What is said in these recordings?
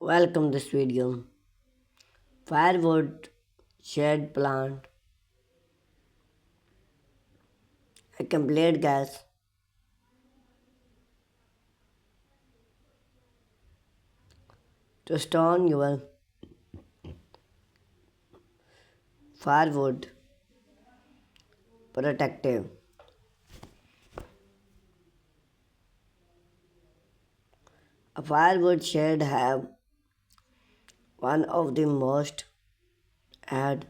Welcome this video. Firewood, shed plant, a complete gas, to stone your firewood protective. A firewood shed have one of the most add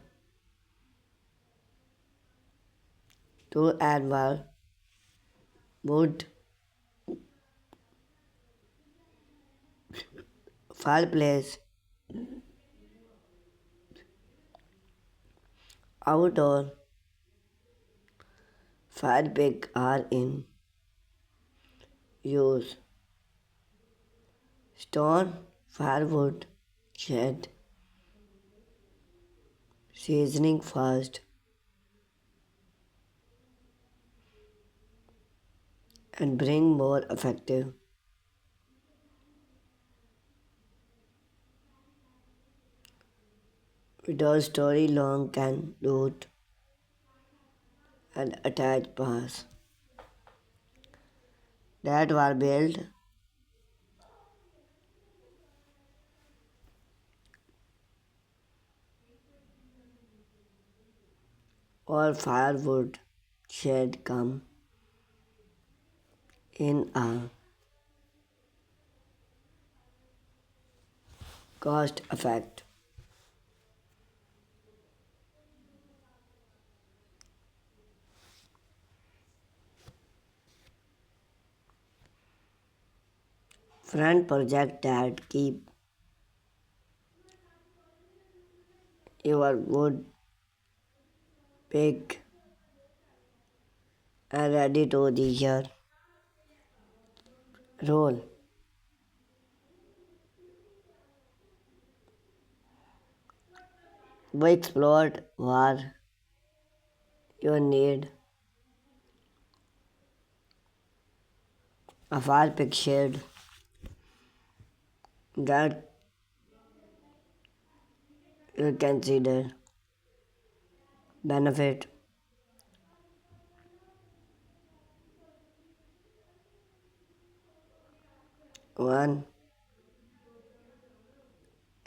to add wall wood fireplace outdoor fire pit are in use. Stone firewood shed seasoning fast and bring more effective without story long can loot and attach pass that were built or firewood shed come in a cost effect. Front project that keep your wood big and ready to the year roll. We explored where you need a fire pit shed that you consider benefit one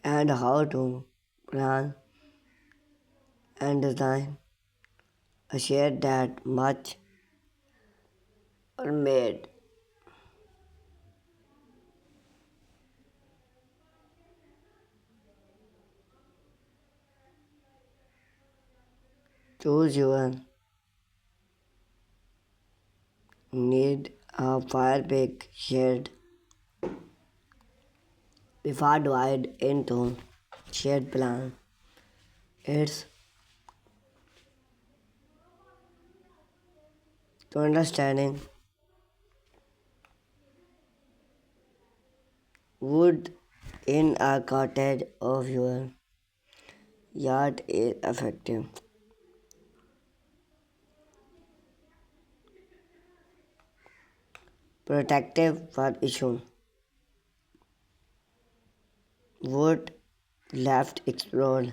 and how to plan and design a shed that much or made. Choose your need a fire pit shed before divide into shed plan. It's to understanding wood in a cottage of your yard is effective. Protective for issue. Wood left explode